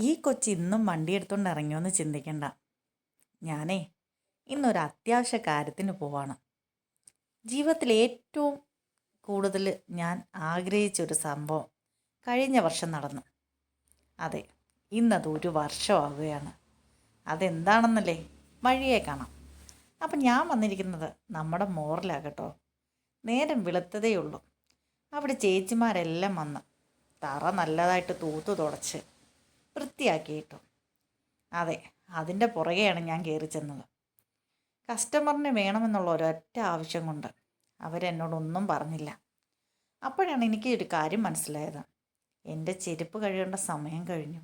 ഈ കൊച്ചി ഇന്നും വണ്ടി എടുത്തുകൊണ്ട് ഇറങ്ങിയോന്ന് ചിന്തിക്കണ്ട. ഞാനേ ഇന്നൊരു അത്യാവശ്യ കാര്യത്തിന് പോവാണ്. ജീവിതത്തിൽ ഏറ്റവും കൂടുതൽ ഞാൻ ആഗ്രഹിച്ചൊരു സംഭവം കഴിഞ്ഞ വർഷം നടന്നു. അതെ, ഇന്നത് ഒരു വർഷമാകുകയാണ്. അതെന്താണെന്നല്ലേ വഴിയേ കാണാം. അപ്പം ഞാൻ വന്നിരിക്കുന്നത് നമ്മുടെ മോറിലാകട്ടോ. നേരം വെളുത്തതേ ഉള്ളൂ. അവിടെ ചേച്ചിമാരെല്ലാം വന്ന് തറ നല്ലതായിട്ട് തൂത്ത് തുടച്ച് വൃത്തിയാക്കിയിട്ടു. അതെ, അതിൻ്റെ പുറകെയാണ് ഞാൻ കയറി ചെന്നത്. കസ്റ്റമറിന് വേണമെന്നുള്ള ഒരൊറ്റ ആവശ്യം കൊണ്ട് അവരെന്നോടൊന്നും പറഞ്ഞില്ല. അപ്പോഴാണ് എനിക്ക് ഒരു കാര്യം മനസ്സിലായത്. എൻ്റെ ചെരുപ്പ് കഴുകേണ്ട സമയം കഴിഞ്ഞു.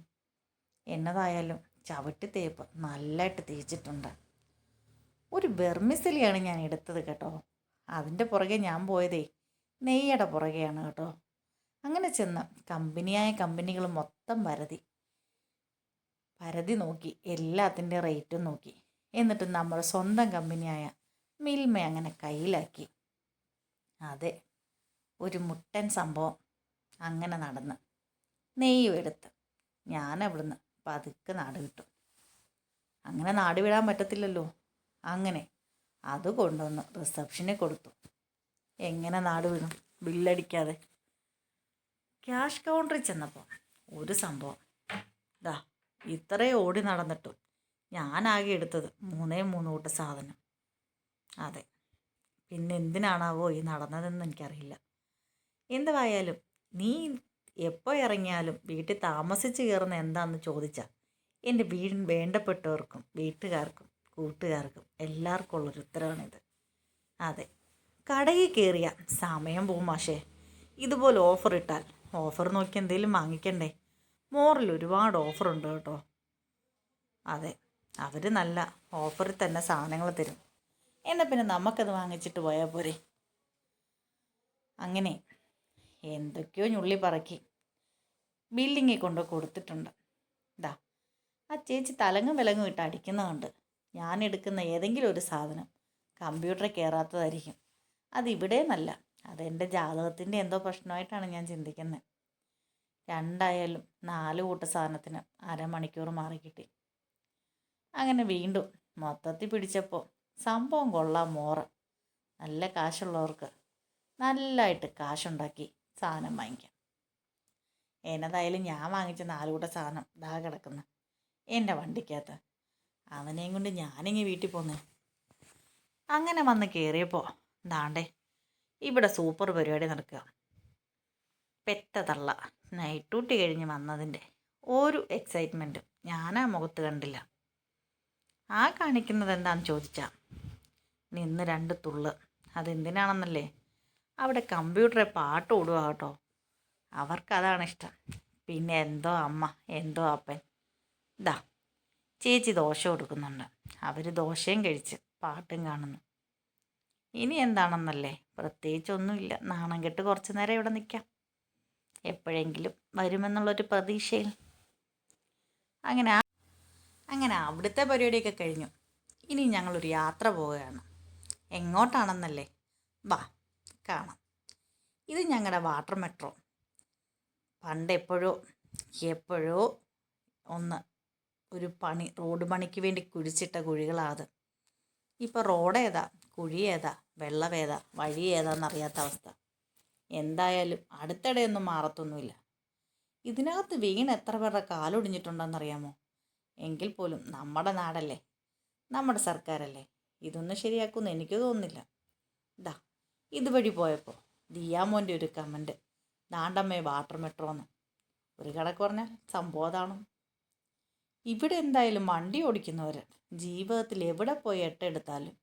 എന്നതായാലും ചവിട്ടി തേപ്പ് നല്ലതായിട്ട് തേച്ചിട്ടുണ്ട്. ഒരു വെർമിസലിയാണ് ഞാൻ എടുത്തത് കേട്ടോ. അതിൻ്റെ പുറകെ ഞാൻ പോയതേ നെയ്യുടെ പുറകെയാണ് കേട്ടോ. അങ്ങനെ ചെന്ന് കമ്പനികൾ മൊത്തം പരതി നോക്കി, എല്ലാത്തിൻ്റെ റേറ്റും നോക്കി. എന്നിട്ട് നമ്മുടെ സ്വന്തം കമ്പനിയായ മിൽമ അങ്ങനെ കയ്യിലാക്കി. അതെ, ഒരു മുട്ടൻ സംഭവം അങ്ങനെ നടന്ന് നെയ്യും എടുത്ത് ഞാൻ അവിടുന്ന് പതുക്കെ നാട് വിട്ടു. അങ്ങനെ നാട് വിടാൻ പറ്റത്തില്ലല്ലോ. അങ്ങനെ അത് കൊണ്ടുവന്ന് റിസപ്ഷനിൽ കൊടുത്തു. എങ്ങനെ നാട് വിടും ബില്ലടിക്കാതെ? ക്യാഷ് കൗണ്ടറിൽ ചെന്നപ്പോൾ ഒരു സംഭവം. ദാ ഇത്രയും ഓടി നടന്നിട്ടും ഞാനാകെ എടുത്തത് 3 കൂട്ട സാധനം. അതെ, പിന്നെ എന്തിനാണാവോ ഈ നടന്നതെന്ന് എനിക്കറിയില്ല. എന്തായാലും നീ എപ്പോൾ ഇറങ്ങിയാലും വീട്ടിൽ താമസിച്ച് കയറുന്ന എന്താണെന്ന് ചോദിച്ചാൽ എൻ്റെ വേണ്ടപ്പെട്ടവർക്കും വീട്ടുകാർക്കും കൂട്ടുകാർക്കും എല്ലാവർക്കും ഉള്ളൊരു ഉത്തരവാണിത്. അതെ, കടയിൽ കയറിയ സമയം പോവും മാഷേ. ഇതുപോലെ ഓഫർ ഇട്ടാൽ ഓഫർ നോക്കി എന്തെങ്കിലും വാങ്ങിക്കണ്ടേ? മോറിൽ ഒരുപാട് ഓഫറുണ്ട് കേട്ടോ. അതെ, അവർ നല്ല ഓഫറിൽ തന്നെ സാധനങ്ങൾ തരും. എന്നാൽ പിന്നെ നമുക്കത് വാങ്ങിച്ചിട്ട് പോയാൽ പോരെ? അങ്ങനെ എന്തൊക്കെയോ ഞുള്ളി പറക്കി ബില്ലിങ്ങിൽ കൊണ്ട് കൊടുത്തിട്ടുണ്ട്. ഇതാ ആ ചേച്ചി തലങ്ങും വിലങ്ങും ഇട്ട് അടിക്കുന്നതുകൊണ്ട് ഞാൻ എടുക്കുന്ന ഏതെങ്കിലും ഒരു സാധനം കമ്പ്യൂട്ടറിൽ കയറാത്തതായിരിക്കും. അതിവിടെ നല്ല, അതെൻ്റെ ജാതകത്തിൻ്റെ എന്തോ പ്രശ്നമായിട്ടാണ് ഞാൻ ചിന്തിക്കുന്നത്. രണ്ടായാലും 4 കൂട്ട സാധനത്തിന് അരമണിക്കൂർ മാറിക്കിട്ടി. അങ്ങനെ വീണ്ടും മൊത്തത്തിൽ പിടിച്ചപ്പോൾ സംഭവം കൊള്ളാം. മോറ് നല്ല കാശുള്ളവർക്ക് നല്ലതായിട്ട് കാശുണ്ടാക്കി സാധനം വാങ്ങിക്കാം. എന്നതായാലും ഞാൻ വാങ്ങിച്ച 4 കൂട്ട സാധനം ദാ കിടക്കുന്ന എൻ്റെ വണ്ടിക്കകത്ത്. അവനെയും കൊണ്ട് ഞാനിങ്ങ് വീട്ടിൽ പോന്നേ. അങ്ങനെ വന്ന് കയറിയപ്പോൾ ദാണ്ടേ ഇവിടെ സൂപ്പർ പരിപാടി നടക്കുക. പെറ്റ തള്ള നൈറ്റ് ഡ്യൂട്ടി കഴിഞ്ഞ് വന്നതിൻ്റെ ഒരു എക്സൈറ്റ്മെൻറ്റും ഞാനാ മുഖത്ത് കണ്ടില്ല. ആ കാണിക്കുന്നത് എന്താണെന്ന് ചോദിച്ചാൽ നിന്ന് 2 തുള്ള്. അതെന്തിനാണെന്നല്ലേ? അവിടെ കമ്പ്യൂട്ടറെ പാട്ട് ഓടുക കേട്ടോ. അവർക്കതാണ് ഇഷ്ടം. പിന്നെ എന്തോ അമ്മ എന്തോ അപ്പൻ. ഇതാ ചേച്ചി ദോശ കൊടുക്കുന്നുണ്ട്. അവർ ദോശയും കഴിച്ച് പാട്ടും കാണുന്നു. ഇനി എന്താണെന്നല്ലേ? പ്രത്യേകിച്ചൊന്നുമില്ല. നാണം കെട്ട് കുറച്ച് നേരം ഇവിടെ നിൽക്കാം. എപ്പോഴെങ്കിലും വരുമെന്നുള്ളൊരു പ്രതീക്ഷയിൽ അങ്ങനെ അവിടുത്തെ പരിപാടിയൊക്കെ കഴിഞ്ഞു. ഇനി ഞങ്ങളൊരു യാത്ര പോവുകയാണ്. എങ്ങോട്ടാണെന്നല്ലേ? വാ കാണാം. ഇത് ഞങ്ങളുടെ വാട്ടർ മെട്രോ. പണ്ട് എപ്പോഴോ ഒരു റോഡ് പണിക്ക് വേണ്ടി കുഴിച്ചിട്ട കുഴികളാത്. ഇപ്പോൾ റോഡ് ഏതാ, കുഴി ഏതാ, വെള്ളം ഏതാ, വഴി ഏതാന്നറിയാത്ത അവസ്ഥ. എന്തായാലും അടുത്തിടെയൊന്നും മാറത്തൊന്നുമില്ല. ഇതിനകത്ത് വീണ് എത്ര പേരുടെ കാലൊടിഞ്ഞിട്ടുണ്ടെന്നറിയാമോ? എങ്കിൽ പോലും നമ്മുടെ നാടല്ലേ, നമ്മുടെ സർക്കാരല്ലേ, ഇതൊന്നും ശരിയാക്കുമെന്ന് എനിക്ക് തോന്നുന്നില്ല. ഇതാ ഇതുവഴി പോയപ്പോൾ ദിയാമോൻ്റെ ഒരു കമൻറ്റ്, ദാണ്ടമ്മേ വാട്ടർ മെട്രോ എന്ന്. ഒരു കണക്ക് പറഞ്ഞാൽ സംഭവം അതാണ്. ഇവിടെ എന്തായാലും വണ്ടി ഓടിക്കുന്നവർ ജീവിതത്തിൽ എവിടെ പോയി 8 എടുത്താലും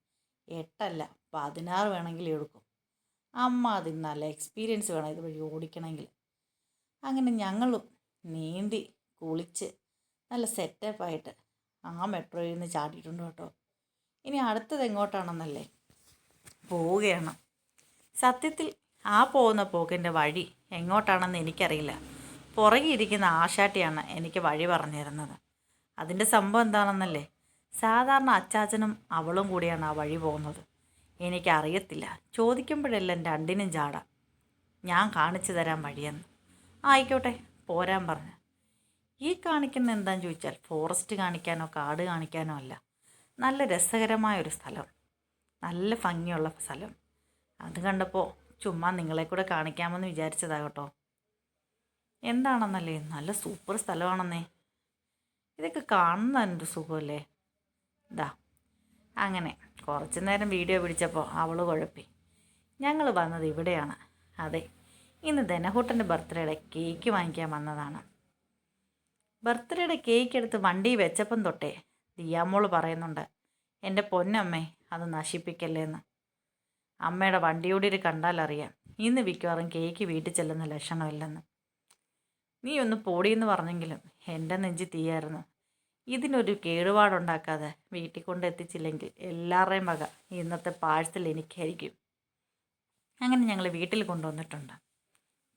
8 16 വേണമെങ്കിലും എടുക്കും. അതിന് നല്ല എക്സ്പീരിയൻസ് വേണം ഇതുവഴി ഓടിക്കണമെങ്കിൽ. അങ്ങനെ ഞങ്ങളും നീന്തി കുളിച്ച് നല്ല സെറ്റപ്പായിട്ട് ആ മെട്രോയിൽ നിന്ന് ചാടിയിട്ടുണ്ട് കേട്ടോ. ഇനി അടുത്തത് എങ്ങോട്ടാണെന്നല്ലേ? പോവുകയാണ്. സത്യത്തിൽ ആ പോകുന്ന പോക്കിൻ്റെ വഴി എങ്ങോട്ടാണെന്ന് എനിക്കറിയില്ല. പുറകെ ഇരിക്കുന്ന ആശാട്ടിയാണ് എനിക്ക് വഴി പറഞ്ഞു തരുന്നത്. അതിൻ്റെ സംഭവം എന്താണെന്നല്ലേ? സാധാരണ അച്ചാച്ചനും അവളും കൂടിയാണ് ആ വഴി പോകുന്നത്. എനിക്കറിയത്തില്ല. ചോദിക്കുമ്പോഴെല്ലാം രണ്ടിനും ചാടാം. ഞാൻ കാണിച്ചു തരാൻ വഴിയെന്ന്. ആയിക്കോട്ടെ പോരാൻ പറഞ്ഞു. ഈ കാണിക്കുന്ന എന്താണെന്ന് ചോദിച്ചാൽ ഫോറസ്റ്റ് കാണിക്കാനോ കാട് കാണിക്കാനോ അല്ല, നല്ല രസകരമായൊരു സ്ഥലം, നല്ല ഭംഗിയുള്ള സ്ഥലം. അത് കണ്ടപ്പോൾ ചുമ്മാ നിങ്ങളെ കൂടെ കാണിക്കാമെന്ന് വിചാരിച്ചതാ കേട്ടോ. എന്താണെന്നല്ലേ, നല്ല സൂപ്പർ സ്ഥലമാണെന്നേ. ഇതൊക്കെ കാണുന്ന എന്ത് സുഖമല്ലേ. ഇതാ അങ്ങനെ കുറച്ച് നേരം വീഡിയോ പിടിച്ചപ്പോൾ അവൾ കുഴപ്പി. ഞങ്ങൾ വന്നത് ഇവിടെയാണ്. അതെ, ഇന്ന് ധനഹൂട്ടൻ്റെ ബർത്ത്ഡേയുടെ കേക്ക് വാങ്ങിക്കാൻ വന്നതാണ്. ബർത്ത്ഡേയുടെ കേക്ക് എടുത്ത് വണ്ടി വെച്ചപ്പം തൊട്ടേ ദിയാമോൾ പറയുന്നുണ്ട്, എൻ്റെ പൊന്നമ്മേ അത് നശിപ്പിക്കല്ലേന്ന്. അമ്മയുടെ വണ്ടിയോടിൽ കണ്ടാലറിയാം ഇന്ന് മിക്കവാറും കേക്ക് വീട്ടിൽ ചെല്ലുന്ന ലക്ഷണമില്ലെന്ന്. നീ ഒന്ന് പോടിയെന്ന് പറഞ്ഞെങ്കിലും എൻ്റെ നെഞ്ചി തീയായിരുന്നു. ഇതിനൊരു കേടുപാടുണ്ടാക്കാതെ വീട്ടിൽ കൊണ്ട് എത്തിച്ചില്ലെങ്കിൽ എല്ലാവരുടെയും വക ഇന്നത്തെ പാഴ്സൽ എനിക്കായിരിക്കും. അങ്ങനെ ഞങ്ങൾ വീട്ടിൽ കൊണ്ടുവന്നിട്ടുണ്ട്.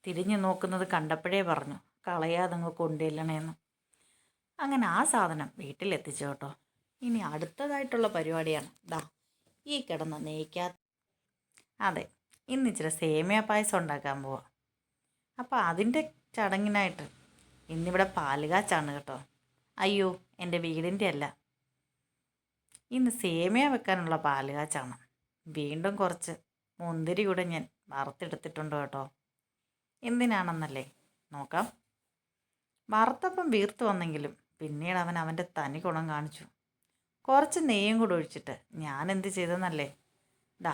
തിരിഞ്ഞു നോക്കുന്നത് കണ്ടപ്പോഴേ പറഞ്ഞു കളയാതങ്ങ് കൊണ്ടുചെല്ലണേന്ന്. അങ്ങനെ ആ സാധനം വീട്ടിലെത്തിച്ചു കേട്ടോ. ഇനി അടുത്തതായിട്ടുള്ള പരിപാടിയാണ് ദാ ഈ കിടന്ന നെയ്ക്കാ. അതെ, ഇന്ന് ഇച്ചിരി സേമിയ പായസം ഉണ്ടാക്കാൻ പോവാം. അപ്പോൾ അതിൻ്റെ ചടങ്ങിനായിട്ട് ഇന്നിവിടെ പാലുകാച്ചാണ് കേട്ടോ. അയ്യോ, എൻ്റെ വീടിൻ്റെ അല്ല, ഇന്ന് സേമിയ വെക്കാനുള്ള പാലുകാച്ചാണ്. വീണ്ടും കുറച്ച് മുന്തിരി കൂടെ ഞാൻ വറുത്തെടുത്തിട്ടുണ്ട് കേട്ടോ. എന്തിനാണെന്നല്ലേ, നോക്കാം. വറുത്തപ്പം വീർത്ത് വന്നെങ്കിലും പിന്നീട് അവൻ അവൻ്റെ തനി ഗുണം കാണിച്ചു. കുറച്ച് നെയ്യും കൂടെ ഒഴിച്ചിട്ട് ഞാൻ എന്ത് ചെയ്തെന്നല്ലേ, ദാ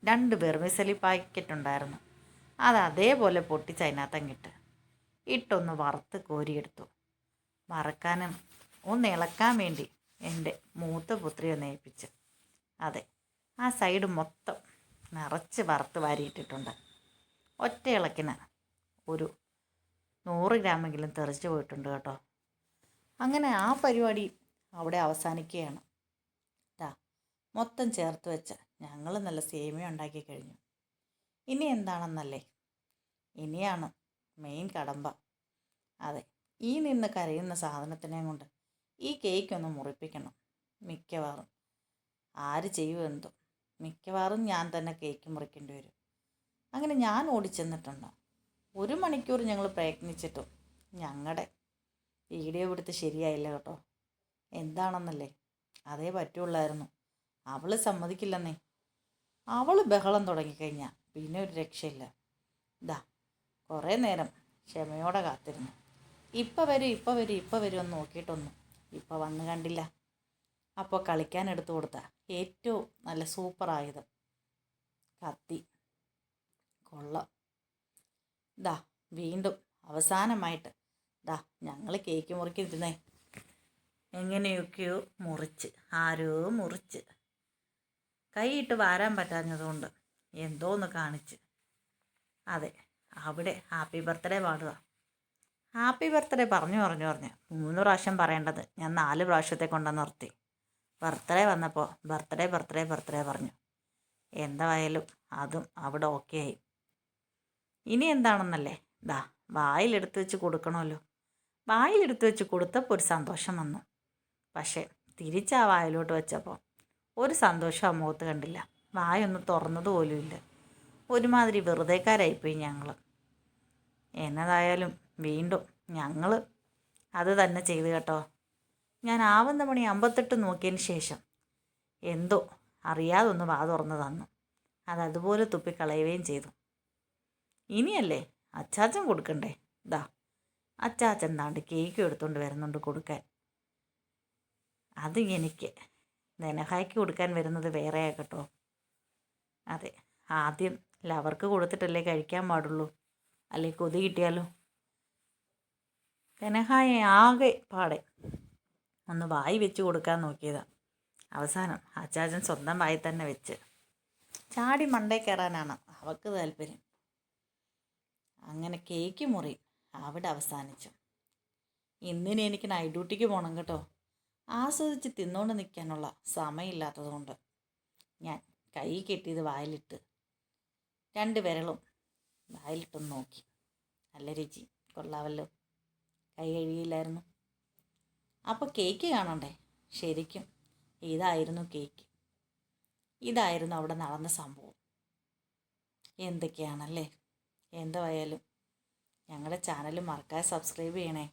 2 വെർമിസലി പാക്കറ്റ് ഉണ്ടായിരുന്നു, അത് അതേപോലെ പൊട്ടിച്ച് അതിനകത്തങ്ങിട്ട് ഇട്ടൊന്ന് വറുത്ത് കോരിയെടുത്തു. വറക്കാനും ഒന്ന് ഇളക്കാൻ വേണ്ടി എൻ്റെ മൂത്ത പുത്രിയെ നേയിപ്പിച്ച്. അതെ, ആ സൈഡ് മൊത്തം നിറച്ച് വറുത്ത് വാരിയിട്ടിട്ടുണ്ട്. ഒറ്റ ഇളക്കിന് ഒരു 100 ഗ്രാമെങ്കിലും തെറിച്ച് പോയിട്ടുണ്ട് കേട്ടോ. അങ്ങനെ ആ പരിപാടി അവിടെ അവസാനിക്കുകയാണ്. ദാ മൊത്തം ചേർത്ത് വെച്ച് ഞങ്ങൾ നല്ല സേമിയ ഉണ്ടാക്കി കഴിഞ്ഞു. ഇനി എന്താണെന്നല്ലേ, ഇനിയാണ് മെയിൻ കടമ്പ. അതെ, ഈ നിന്ന് കരയുന്ന സാധനത്തിനെ കൊണ്ട് ഈ കേക്കൊന്ന് മുറിപ്പിക്കണം. മിക്കവാറും ആര് ചെയ്യുമെന്തോ, മിക്കവാറും ഞാൻ തന്നെ കേക്ക് മുറിക്കേണ്ടി വരും. അങ്ങനെ ഞാൻ ഓടിച്ചെന്നിട്ടുണ്ട്. 1 മണിക്കൂർ ഞങ്ങൾ പ്രയത്നിച്ചിട്ടും ഞങ്ങളുടെ വീഡിയോ എടുത്ത് ശരിയായില്ല കേട്ടോ. എന്താണെന്നല്ലേ, അതേ പറ്റുള്ളായിരുന്നു. അവൾ സമ്മതിക്കില്ലെന്നേ. അവൾ ബഹളം തുടങ്ങിക്കഴിഞ്ഞാൽ പിന്നെ ഒരു രക്ഷയില്ല. ഇതാ കുറേ നേരം ക്ഷമയോടെ കാത്തിരുന്നു. ഇപ്പം വരും എന്ന് നോക്കിയിട്ടൊന്നും ഇപ്പം വന്ന് കണ്ടില്ല. അപ്പോൾ കളിക്കാൻ എടുത്തു കൊടുത്ത ഏറ്റവും നല്ല സൂപ്പർ ആയുധം കത്തി. കൊള്ളാം. ദാ വീണ്ടും അവസാനമായിട്ട് ദാ ഞങ്ങൾ കേക്ക് മുറിക്കിരുന്നേ, എങ്ങനെയൊക്കെയോ മുറിച്ച്, ആരോ മുറിച്ച് കൈയിട്ട് വാരാൻ പറ്റാഞ്ഞതുകൊണ്ട് എന്തോന്ന് കാണിച്ച്. അതെ, അവിടെ ഹാപ്പി ബർത്ത്ഡേ പാടുക. ഹാപ്പി ബർത്ത്ഡേ പറഞ്ഞു 3 പ്രാവശ്യം പറയേണ്ടത് ഞാൻ 4 പ്രാവശ്യത്തെ കൊണ്ടുവന്ന് നിർത്തി. ബർത്ത്ഡേ വന്നപ്പോൾ ബർത്ത്ഡേ പറഞ്ഞു. എന്തായാലും അതും അവിടെ ഓക്കെ ആയി. ഇനി എന്താണെന്നല്ലേ, ദാ വായിലെടുത്ത് വെച്ച് കൊടുക്കണമല്ലോ. വായിലെടുത്ത് വെച്ച് കൊടുത്തപ്പോൾ ഒരു സന്തോഷം വന്നു. പക്ഷേ തിരിച്ചാ വായിലോട്ട് വെച്ചപ്പോൾ ഒരു സന്തോഷം ആ മുഖത്ത് കണ്ടില്ല. വായൊന്ന് തുറന്നത് പോലുമില്ല. ഒരുമാതിരി വെറുതേക്കാരായിപ്പോയി ഞങ്ങൾ. എന്നതായാലും വീണ്ടും ഞങ്ങൾ അത് തന്നെ ചെയ്തു കേട്ടോ. ഞാൻ ആവുന്ന മണി 58 നോക്കിയതിന് ശേഷം എന്തോ അറിയാതൊന്ന് വാ തുറന്ന് തന്നു. അതതുപോലെ തുപ്പിക്കളയുകയും ചെയ്തു. ഇനിയല്ലേ അച്ചാച്ചൻ കൊടുക്കണ്ടേ. ദാ അച്ചാച്ചൻ താണ്ട് കേക്ക് എടുത്തുകൊണ്ട് വരുന്നുണ്ട് കൊടുക്കാൻ. അത് എനിക്ക് ധനഹായ്ക്ക് കൊടുക്കാൻ വരുന്നത് വേറെയാ കേട്ടോ. അതെ, ആദ്യം ലവർക്ക് കൊടുത്തിട്ടല്ലേ കഴിക്കാൻ പാടുള്ളൂ, അല്ലേ കൊതി കിട്ടിയാലോ. ധനഹായെ ആകെ പാടെ ഒന്ന് വായി വെച്ച് കൊടുക്കാൻ നോക്കിയതാ. അവസാനം അച്ചാച്ചൻ സ്വന്തം വായി തന്നെ വെച്ച് ചാടി മണ്ടേ കയറാനാണ് അവൾക്ക് താല്പര്യം. അങ്ങനെ കേക്ക് മുറി അവിടെ അവസാനിച്ചു. ഇന്നിനി എനിക്ക് നൈറ്റ് ഡ്യൂട്ടിക്ക് പോകണം കേട്ടോ. ആസ്വദിച്ച് തിന്നുകൊണ്ട് നിൽക്കാനുള്ള സമയമില്ലാത്തതുകൊണ്ട് ഞാൻ കൈ കെട്ടിയത് വായിലിട്ട് 2 വിരലും വായിലിട്ടൊന്ന് നോക്കി. നല്ല രുചി, കൊള്ളാവല്ലോ. കൈ കഴുകിയില്ലായിരുന്നു. അപ്പോൾ കേക്ക് കാണണ്ടേ. ശരിക്കും ഇതായിരുന്നു കേക്ക്. ഇതായിരുന്നു അവിടെ നടന്ന സംഭവം. എന്തൊക്കെയാണല്ലേ. എന്തായാലും ഞങ്ങളുടെ ചാനൽ മറക്കാതെ സബ്സ്ക്രൈബ് ചെയ്യണേ.